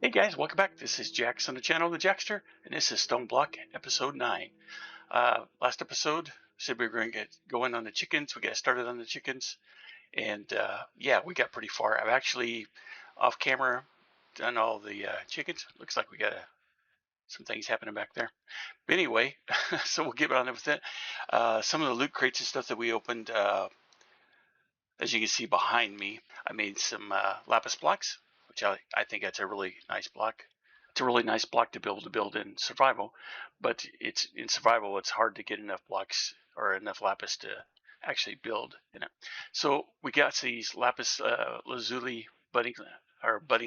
Hey guys, welcome back. This is Jax on the channel, the Jaxster, and this is StoneBlock episode 9. Last episode, said we were going to get going on the chickens. We got started on the chickens, and yeah, we got pretty far. I've actually, off camera, done all the chickens. Looks like we got some things happening back there. But anyway, so we'll get on with it. Some of the loot crates and stuff that we opened, as you can see behind me, I made some lapis blocks, which I think that's a really nice block. It's a really nice block to be able to build in survival, but it's in survival it's hard to get enough blocks or enough lapis to actually build in it. So we got these lapis lazuli budding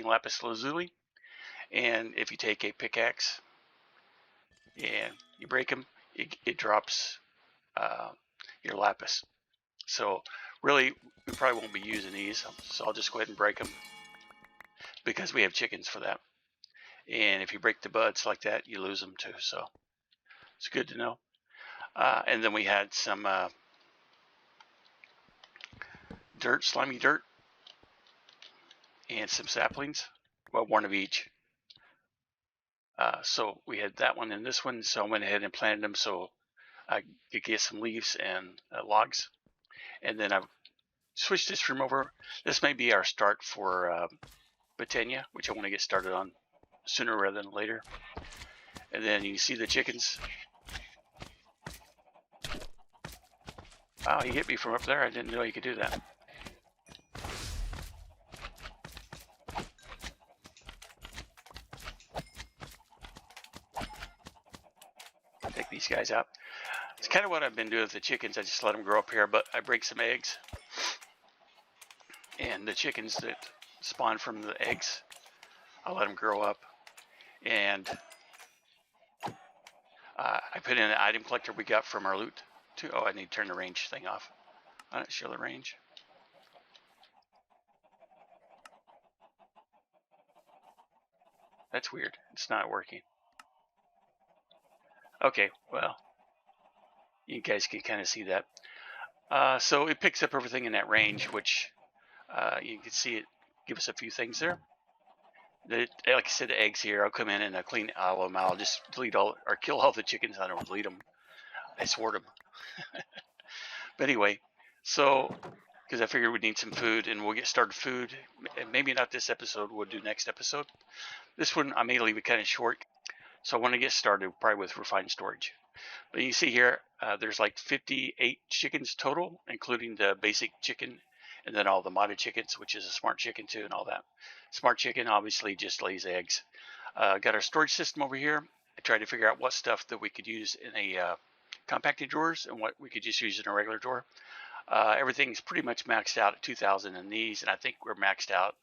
lapis lazuli, and if you take a pickaxe and you break them, it drops your lapis. So really, we probably won't be using these, so I'll just go ahead and break them because we have chickens for that. And if you break the buds like that, you lose them too. So it's good to know. And then we had some dirt, slimy dirt, and some saplings. Well, one of each. So we had that one and this one. So I went ahead and planted them so I could get some leaves and logs. And then I've switched this room over. This may be our start for Botania, which I want to get started on sooner rather than later. And then you see the chickens. Wow, he hit me from up there. I didn't know you could do that. Take these guys out. It's kind of what I've been doing with the chickens. I just let them grow up here, but I break some eggs. And the chickens that spawn from the eggs, I'll let them grow up. And I put in an item collector we got from our loot too. Oh, I need to turn the range thing off. I don't show the range. That's weird. It's not working. Okay, well, you guys can kind of see that. So it picks up everything in that range, which you can see it give us a few things there. Like I said, the eggs here, I'll come in and I'll clean all of them out. I'll just delete all or kill all the chickens. I don't delete them. I swore them. But anyway, so because I figured we'd need some food and we'll get started food. Maybe not this episode, we'll do next episode. This one I may leave it kind of short. So I want to get started probably with refined storage. But you see here, there's like 58 chickens total, including the basic chicken and then all the modded chickens, which is a smart chicken too and all that. Smart chicken obviously just lays eggs. Got our storage system over here. I tried to figure out what stuff that we could use in a compacted drawers and what we could just use in a regular drawer. Everything's pretty much maxed out at 2,000 in these, and I think we're maxed out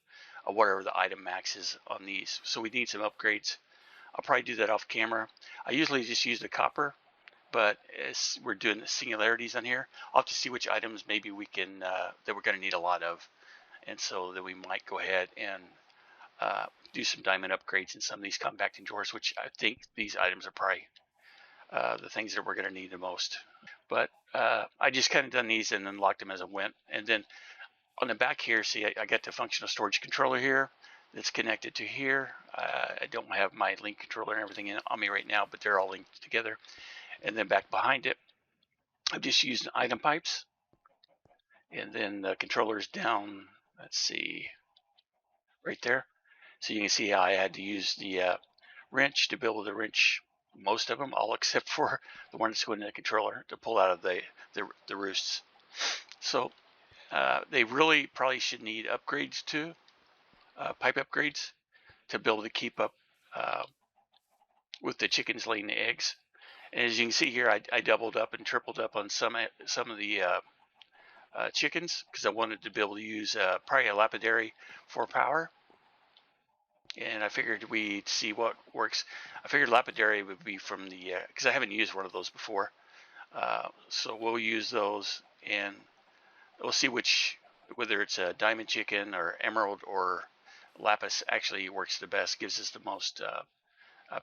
whatever the item max is on these. So we need some upgrades. I'll probably do that off camera. I usually just use the copper, but as we're doing the singularities on here, I'll have to see which items maybe we can that we're going to need a lot of, and so that we might go ahead and do some diamond upgrades in some of these compacting drawers, which I think these items are probably the things that we're going to need the most. But I just kind of done these and then locked them as I went. And then on the back here, see, I got the functional storage controller here that's connected to here. I don't have my link controller and everything on me right now, but they're all linked together. And then back behind it, I've just used item pipes. And then the controller's down, let's see, right there. So you can see how I had to use the wrench to be able to wrench most of them, all except for the one that's going in the controller to pull out of the roosts. So they really probably should need upgrades too, pipe upgrades, to be able to keep up with the chickens laying the eggs. And as you can see here, I doubled up and tripled up on some of the chickens because I wanted to be able to use probably a lapidary for power. And I figured we'd see what works. I figured lapidary would be from the, because I haven't used one of those before. So we'll use those and we'll see whether it's a diamond chicken or emerald or lapis actually works the best, gives us the most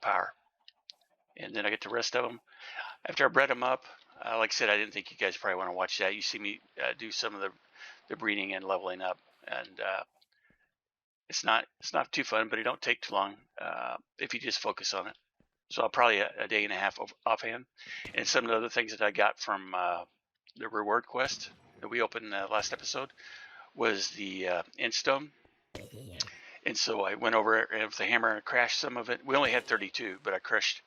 power. And then I get the rest of them. After I bred them up, like I said, I didn't think you guys probably want to watch that. You see me do some of the breeding and leveling up. And It's not too fun, but it don't take too long if you just focus on it. So I'll probably a day and a half offhand. And some of the other things that I got from the reward quest that we opened last episode was the end stone. And so I went over it with the hammer and crashed some of it. We only had 32, but I crushed,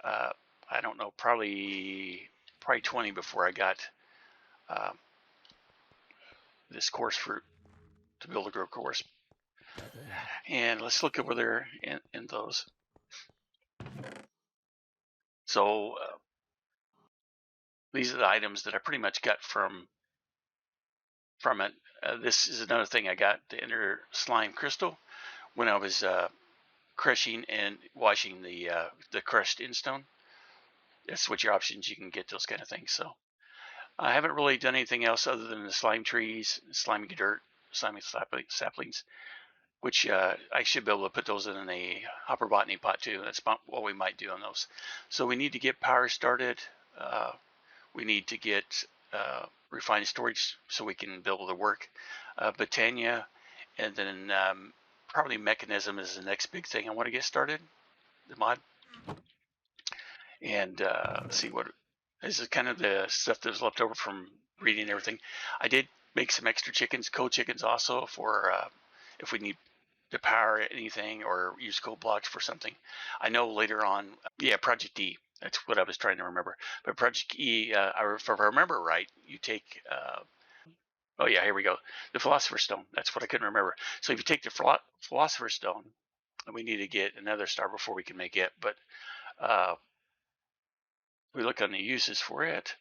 I don't know, probably 20 before I got this course fruit to build a grow course. And let's look over there in those. So these are the items that I pretty much got from it. This is another thing I got, the inner slime crystal, when I was crushing and washing the crushed instone. That's what your options. You can get those kind of things. So I haven't really done anything else other than the slime trees, slimy dirt, slimy saplings, which I should be able to put those in a hopper botany pot too. That's what we might do on those. So we need to get power started. We need to get refined storage so we can be able to work Botania, and then probably mechanism is the next big thing I want to get started, the mod. And see what this is kind of the stuff that was left over from reading everything. I did make some extra chickens, cold chickens also, for if we need to power anything or use cold blocks for something. I know later on, yeah, Project E. That's what I was trying to remember. But Project E, if I remember right, you take, oh yeah, here we go. The Philosopher's Stone. That's what I couldn't remember. So if you take the Philosopher's Stone, we need to get another star before we can make it. But we look on the uses for it.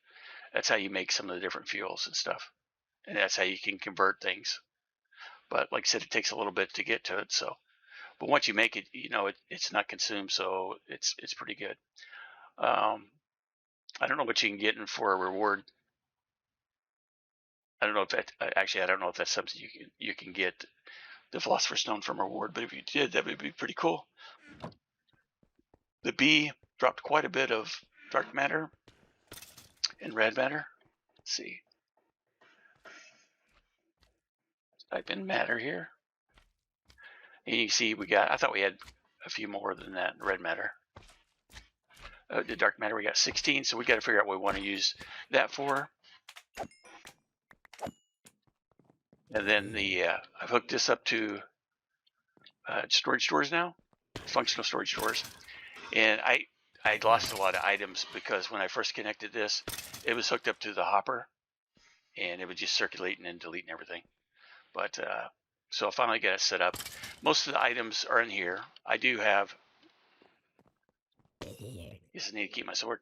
That's how you make some of the different fuels and stuff. And that's how you can convert things. But like I said, it takes a little bit to get to it. So, but once you make it, you know, it's not consumed. So it's pretty good. I don't know what you can get in for a reward. I don't know if that actually. I don't know if that's something you can get the Philosopher's Stone from a reward. But if you did, that would be pretty cool. The bee dropped quite a bit of dark matter and red matter. Let's see. Type in matter here, and you can see we got. I thought we had a few more than that red matter. The dark matter we got 16, so we got to figure out what we want to use that for. And then I've hooked this up to storage stores now, functional storage stores. And I lost a lot of items because when I first connected this, it was hooked up to the hopper, and it was just circulating and deleting everything. But so I finally got it set up. Most of the items are in here. I do have. Yes, I need to keep my sword.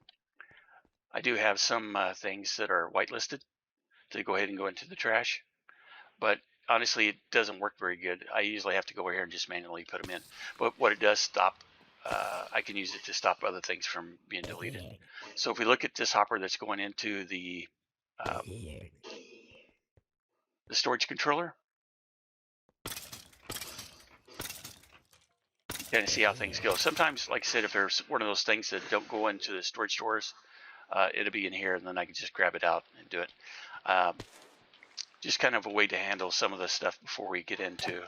I do have some things that are whitelisted to go ahead and go into the trash. But honestly, it doesn't work very good. I usually have to go over here and just manually put them in. But what it does stop, I can use it to stop other things from being deleted. So if we look at this hopper that's going into the storage controller, kind of see how things go. Sometimes, like I said, if there's one of those things that don't go into the storage stores, it'll be in here, and then I can just grab it out and do it. Just kind of a way to handle some of the stuff before we get into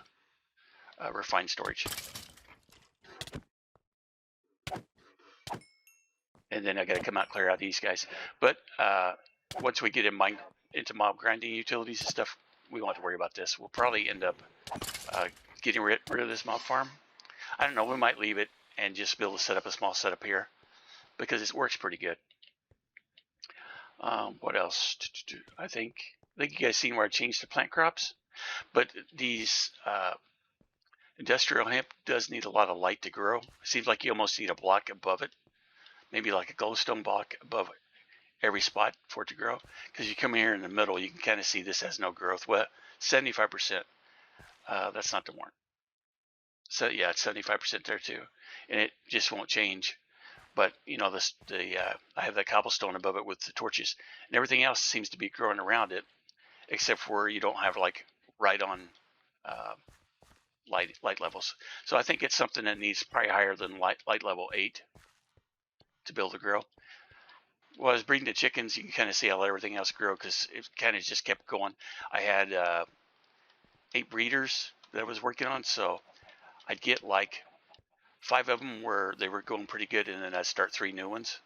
refined storage. And then I got to come out, clear out these guys. But once we get into mob grinding utilities and stuff, we won't have to worry about this. We'll probably end up getting rid of this mob farm. I don't know. We might leave it and just be able to set up a small setup here because it works pretty good. What else? I think you guys seen where I changed the plant crops, but these industrial hemp does need a lot of light to grow. It seems like you almost need a block above it, maybe like a glowstone block above every spot for it to grow. Because you come here in the middle, you can kind of see this has no growth. Well, 75%. That's not the warrant. So yeah, it's 75% there too, and it just won't change. But you know, I have that cobblestone above it with the torches, and everything else seems to be growing around it, except for you don't have like right on light levels. So I think it's something that needs probably higher than light level 8 to be able to grow. Well, I was breeding the chickens. You can kind of see how everything else grew because it kind of just kept going. I had 8 breeders that I was working on. So I'd get like 5 of them where they were going pretty good, and then I'd start 3 new ones.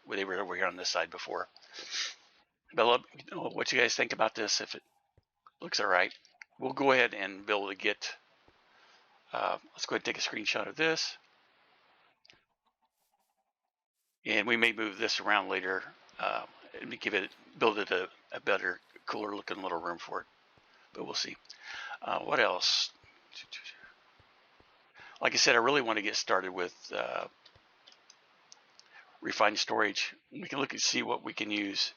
Where they were over here on this side before. But what you guys think about this? If it looks all right, we'll go ahead and be able to get. Let's go ahead and take a screenshot of this, and we may move this around later and build it a better, cooler looking little room for it. But we'll see. What else? Like I said, I really want to get started with refined storage. We can look and see what we can use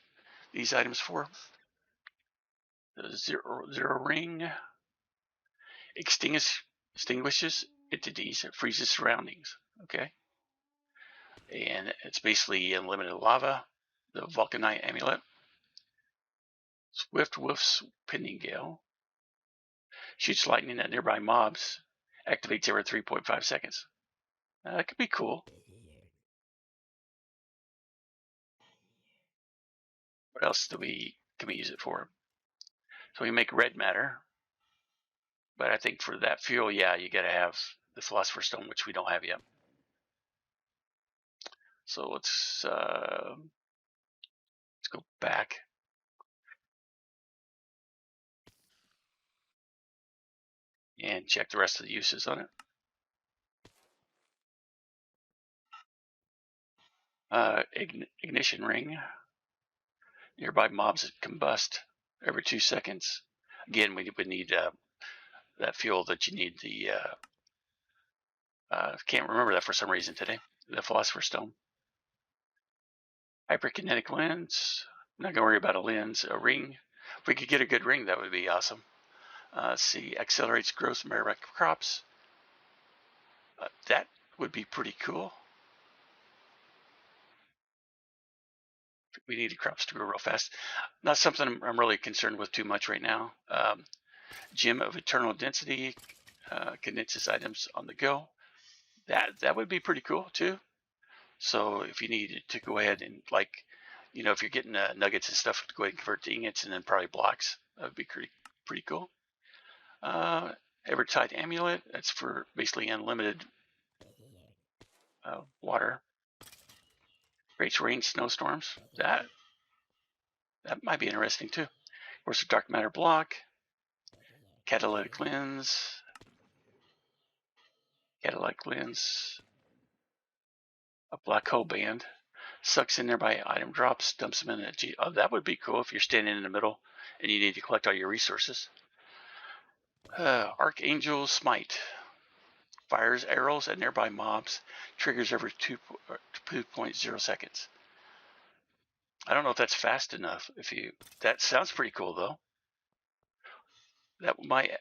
these items for. The zero ring extinguishes entities, freezes surroundings. Okay, and it's basically unlimited lava. The vulcanite amulet, swift wolf's pinning gale, shoots lightning at nearby mobs, activates every 3.5 seconds. That could be cool. What else can we use it for? So we make red matter, but I think for that fuel, yeah, you got to have the philosopher's stone, which we don't have yet. So let's go back. And check the rest of the uses on it. Ignition ring. Nearby mobs combust every 2 seconds. Again, we would need that fuel that you need. The can't remember that for some reason today. The philosopher's stone. Hyperkinetic lens. I'm not gonna worry about a lens. A ring. If we could get a good ring, that would be awesome. Let's see. Accelerates growth of merowick crops. That would be pretty cool. We need crops to grow real fast. Not something I'm really concerned with too much right now. Gem of eternal density condenses items on the go. That would be pretty cool too. So if you needed to go ahead and if you're getting nuggets and stuff, go ahead and convert to ingots and then probably blocks. That would be pretty cool. Evertide amulet. That's for basically unlimited water. Creates rain snowstorms. That might be interesting too. Of course, a dark matter block. Catalytic lens. A black hole band. Sucks in nearby item drops, dumps them in a G. Oh, that would be cool if you're standing in the middle and you need to collect all your resources. Archangel Smite. Fires arrows at nearby mobs. Triggers every 2.0 seconds. I don't know if that's fast enough. That sounds pretty cool though.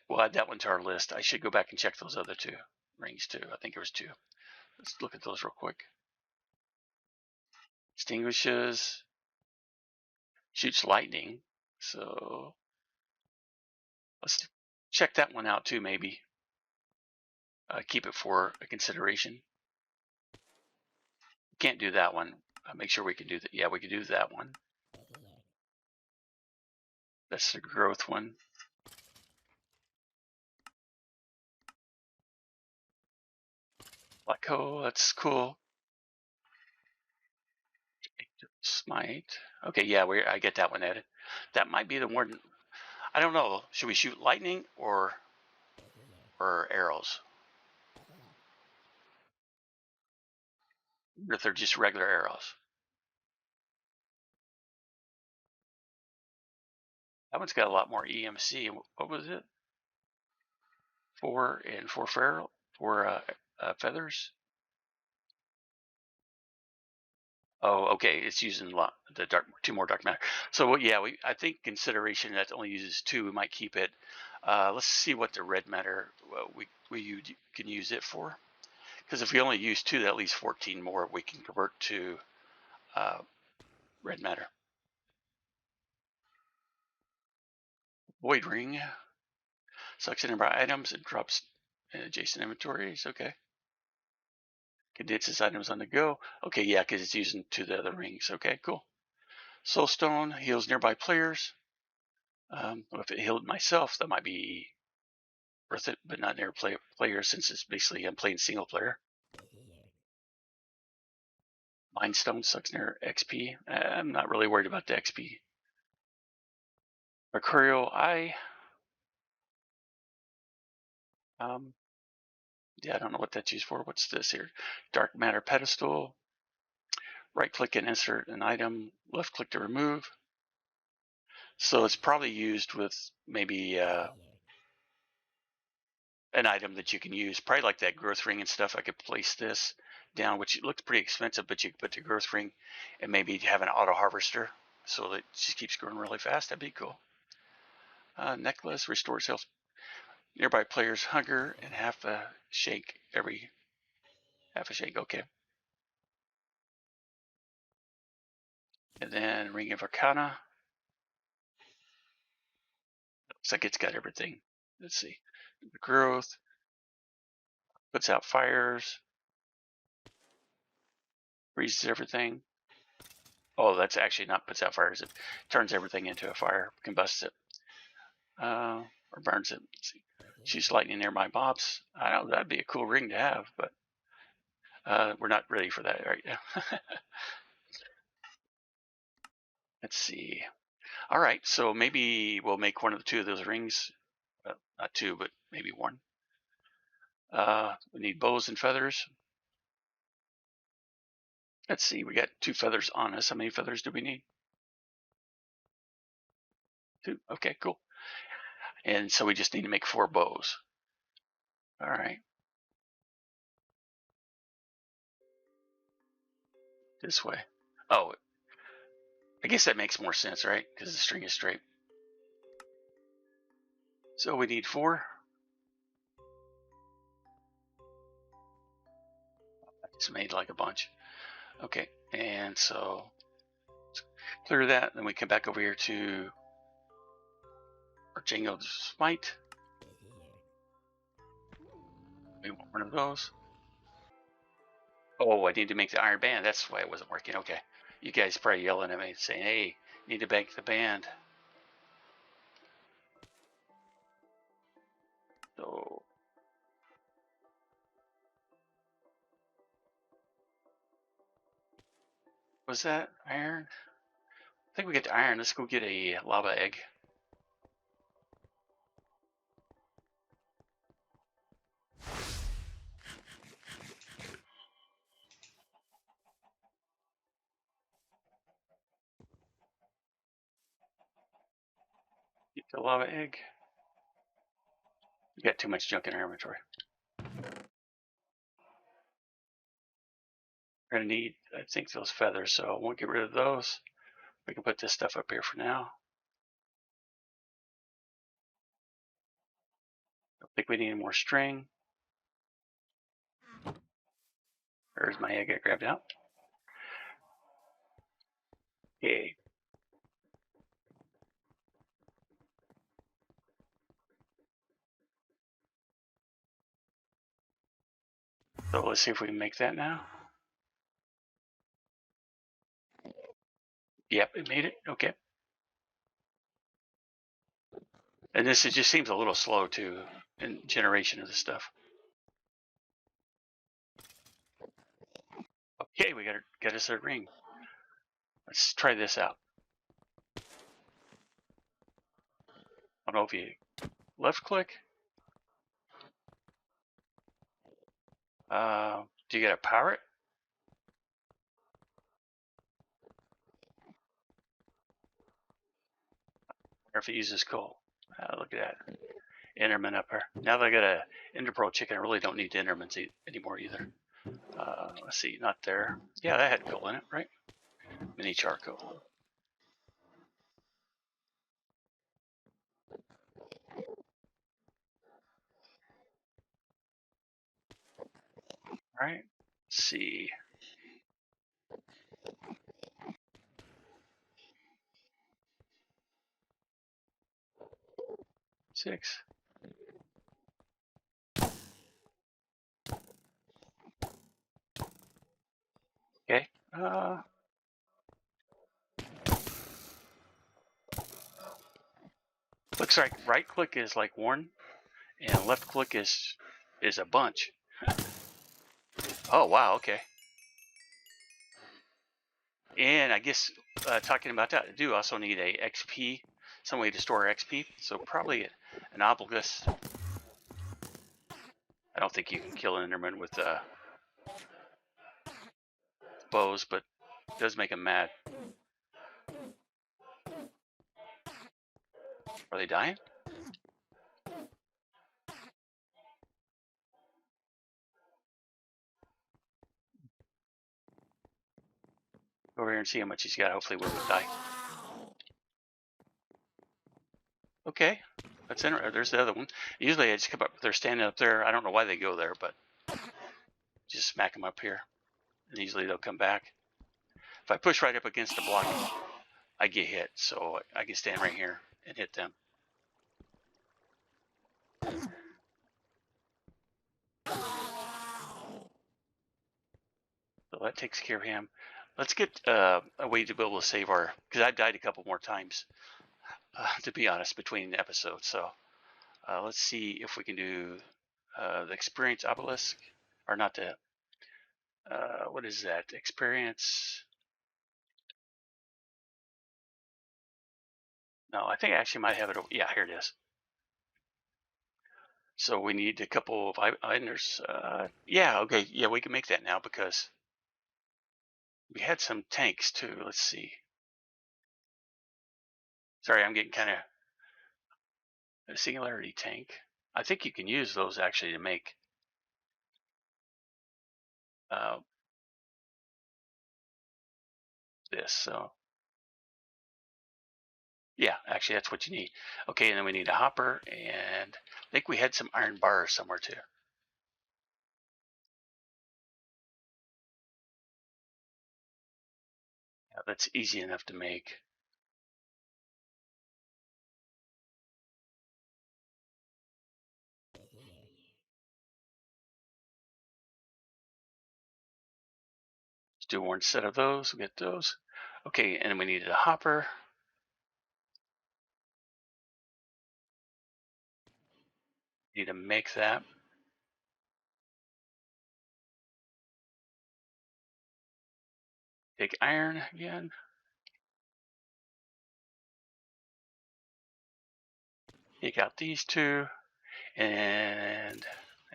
We'll add that one to our list. I should go back and check those other 2 rings too. I think there was 2. Let's look at those real quick. Extinguishes. Shoots lightning. So let's check that one out too, maybe. Keep it for a consideration. Can't do that one. Make sure we can do that. Yeah, we can do that one. That's the growth one. Like, oh, that's cool. Smite. Okay, yeah, I get that one added. That might be the one. I don't know. Should we shoot lightning or arrows? Or if they're just regular arrows. That one's got a lot more EMC. What was it? 4 and 4 feathers. Oh, okay. It's using the 2 more dark matter. So yeah, I think consideration that only uses 2. We might keep it. Let's see what the red matter we can use it for. Because if we only use 2, that leaves 14 more we can convert to red matter. Void ring. Sucks in nearby items and drops in adjacent inventories. Okay. Condenses items on the go. Okay, yeah, because it's using 2 of the other rings. Okay, cool. Soulstone heals nearby players. If it healed myself, that might be worth it, but not near player since it's basically I'm playing single player. Mindstone sucks near XP. I'm not really worried about the XP. Mercurial Eye. Yeah, I don't know what that's used for. What's this here? Dark Matter Pedestal. Right click and insert an item. Left click to remove. So it's probably used with maybe an item that you can use. Probably like that growth ring and stuff. I could place this down, which looks pretty expensive, but you could put the growth ring and maybe have an auto harvester so that it just keeps growing really fast. That'd be cool. Necklace restores health nearby player's hunger and half a shake every half a shake. Okay. And then Ring of Arcana. Looks like it's got everything. Let's see. The growth puts out fires, freezes everything. Oh, that's actually not puts out fires. It turns everything into a fire, combusts it, or burns it. Let's see. Shoots lightning near my mobs. I know that'd be a cool ring to have, but we're not ready for that right now. Let's see. All right, so maybe we'll make one of the two of those rings. Not two, but maybe one. We need bows and feathers. Let's see, we got 2 feathers on us. How many feathers do we need? 2. Okay, cool. And so we just need to make 4 bows. All right. This way. Oh, I guess that makes more sense, right? Because the string is straight. So we need 4. I just made like a bunch. Okay, and so clear that. Then we come back over here to our Django Smite. We want one of those. Oh, I need to make the iron band. That's why it wasn't working. Okay. You guys probably yelling at me saying, hey, need to make the band. So was that iron? I think we get the iron. Let's go get a lava egg. Get the lava egg. We got too much junk in our inventory. We're gonna need, I think, those feathers, so I won't get rid of those. We can put this stuff up here for now. I think we need more string. There's my egg I grabbed out. Okay. So let's see if we can make that now. Yep, it made it. Okay. And this just seems a little slow too in generation of this stuff. Okay, we got us a ring. Let's try this out. I don't know if you left click. Do you get a power it? Or if it uses coal. Look at that. Enderman up here. Now that I got a Ender Pearl chicken, I really don't need the Endermans anymore either. Let's see, not there. Yeah, that had coal in it, right? Mini charcoal. All right. Let's see. 6. Okay. Looks like right click is like 1, And left click is a bunch. Oh wow, okay. And I guess talking about that, I do also need a XP, some way to store XP. So probably an obelisk. I don't think you can kill an Enderman with bows, but it does make them mad. Are they dying? Go over here and see how much he's got. Hopefully we won't die. Okay, that's interesting. There's the other one. Usually I just come up, they're standing up there. I don't know why they go there, but just smack them up here. And usually they'll come back. If I push right up against the block, I get hit. So I can stand right here and hit them. So that takes care of him. Let's get a way to be able to save our, because I've died a couple more times, to be honest, between episodes. So let's see if we can do the experience obelisk, or not the, what is that? Experience. No, I think I actually might have it. Yeah, here it is. So we need a couple of items. Yeah, okay. Yeah, we can make that now because we had some tanks too. Let's see. Sorry, I'm getting kind of a singularity tank. I think you can use those actually to make this. So yeah, actually that's what you need. Okay, and then we need a hopper, and I think we had some iron bars somewhere too. Yeah, that's easy enough to make. Let's do one set of those. We'll get those. Okay, and then we needed a hopper. Need to make that. Take iron again. Take out these two, and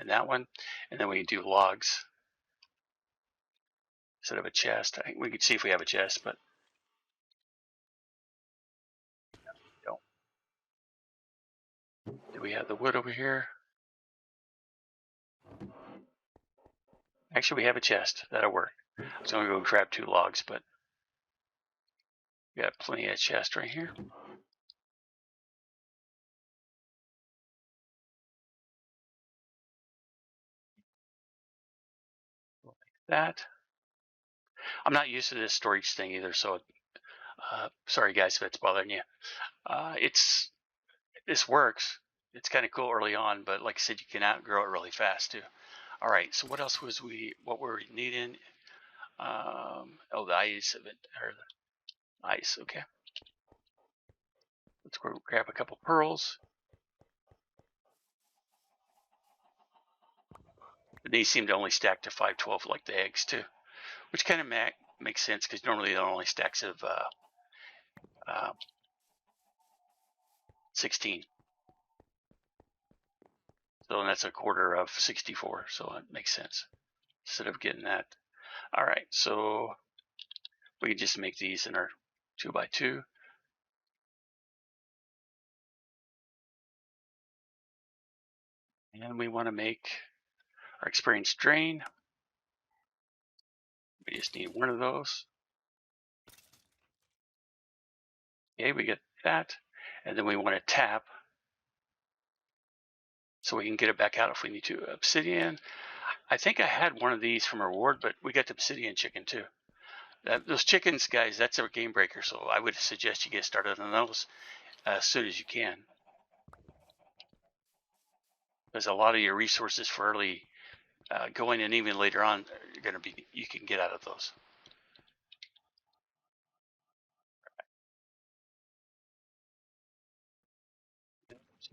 that one, and then we do logs instead of a chest. I think we could see if we have a chest, but don't. Do we have the wood over here? Actually, we have a chest. That'll work. So I'm gonna go grab 2 logs, but we got plenty of chest right here. Like that. I'm not used to this storage thing either, so sorry guys if it's bothering you. This works. It's kind of cool early on, but like I said, you can outgrow it really fast too. All right, so what else what were we needing? Oh, the ice of it, or the ice. Okay, let's go grab a couple pearls. These seem to only stack to 512 like the eggs too, which kind of makes sense because normally they're only stacks of 16. So that's a quarter of 64. So it makes sense instead of getting that. All right, so we can just make these in our 2x2. And we want to make our experience drain. We just need one of those. Okay, we get that. And then we want to tap so we can get it back out if we need to. Obsidian. I think I had one of these from a reward, but we got the obsidian chicken too. Those chickens, guys, that's a game breaker. So I would suggest you get started on those as soon as you can. Because a lot of your resources for early going and even later on are going to be, you can get out of those.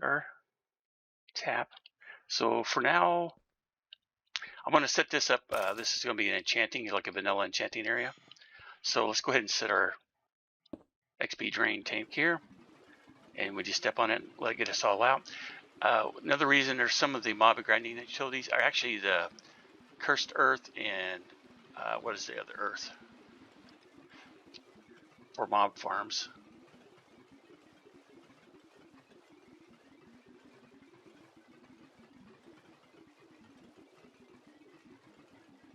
Sir, tap. So for now, I'm going to set this up. This is going to be an enchanting, like a vanilla enchanting area. So let's go ahead and set our XP drain tank here. And we just step on it and let it get us all out. Another reason there's some of the mob grinding utilities are actually the cursed earth and what is the other earth for mob farms.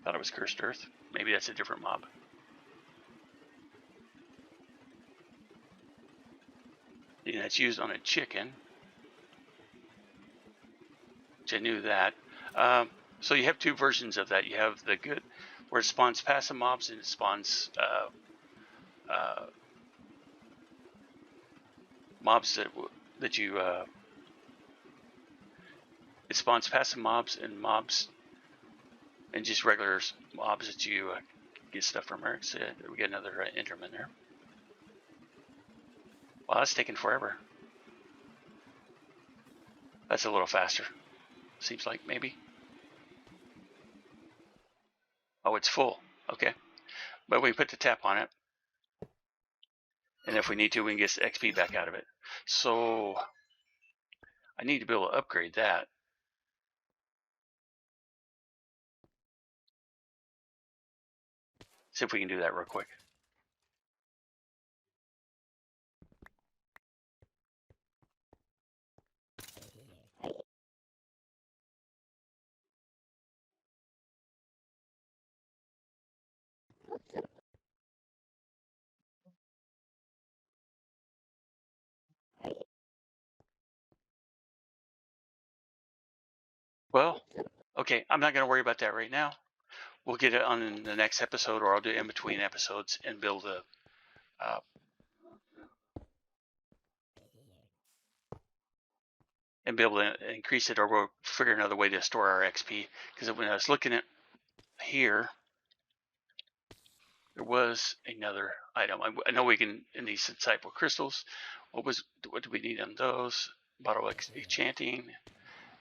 Thought it was cursed earth. Maybe that's a different mob. And that's used on a chicken, which I knew that. So you have two versions of that. You have the good, where it spawns passive mobs and it spawns mobs that you it spawns passive mobs and just regular mobs that you get stuff from. Eric said we get another Enderman there. Wow, that's taking forever. That's a little faster. Seems like maybe. Oh, it's full. Okay. But we put the tap on it. And if we need to, we can get XP back out of it. So I need to be able to upgrade that. See if we can do that real quick. Well, okay, I'm not going to worry about that right now. We'll get it on the next episode, or I'll do it in between episodes and build a and be able to increase it, or we'll figure another way to store our XP. Because when I was looking at here, there was another item. I know we can in these disciple crystals. What do we need on those? Bottle enchanting,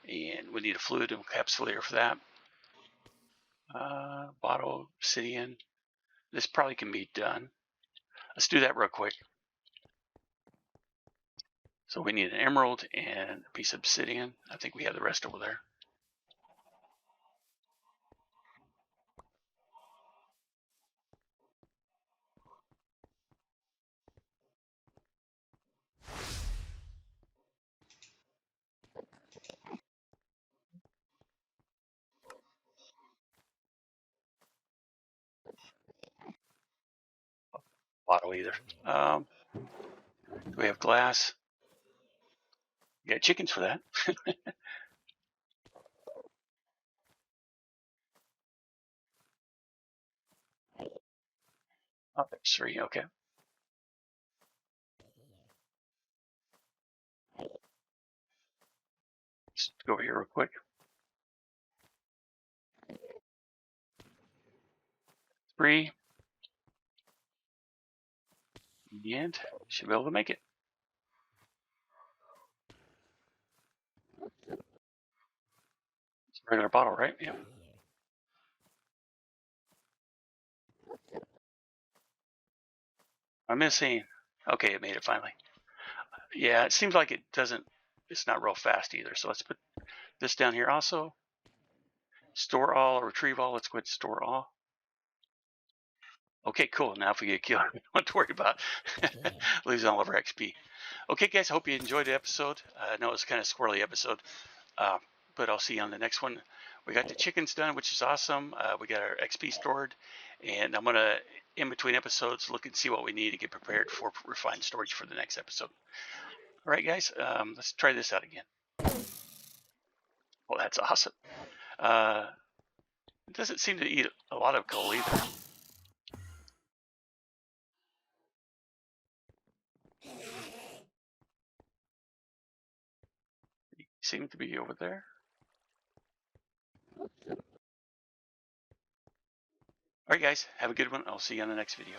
and we need a fluid encapsulator for that. Bottle obsidian. This probably can be done. Let's do that real quick. So we need an emerald and a piece of obsidian. I think we have the rest over there. Bottle either. Do we have glass? We got chickens for that. Oh, there's 3. Okay. Let's go over here real quick. 3. And should be able to make it. It's a regular bottle, right? Yeah. I'm missing. Okay, it made it finally. Yeah, it seems like it's not real fast either. So let's put this down here also. Store all, retrieve all. Let's go ahead and store all. Okay, cool. Now if we get killed, we don't have to worry about losing all of our XP. Okay, guys, I hope you enjoyed the episode. I know it was kind of a squirrely episode, but I'll see you on the next one. We got the chickens done, which is awesome. We got our XP stored, and I'm going to, in between episodes, look and see what we need to get prepared for refined storage for the next episode. All right, guys, let's try this out again. Well, that's awesome. It doesn't seem to eat a lot of coal either. You seem to be over there. All right, guys, have a good one. I'll see you on the next video.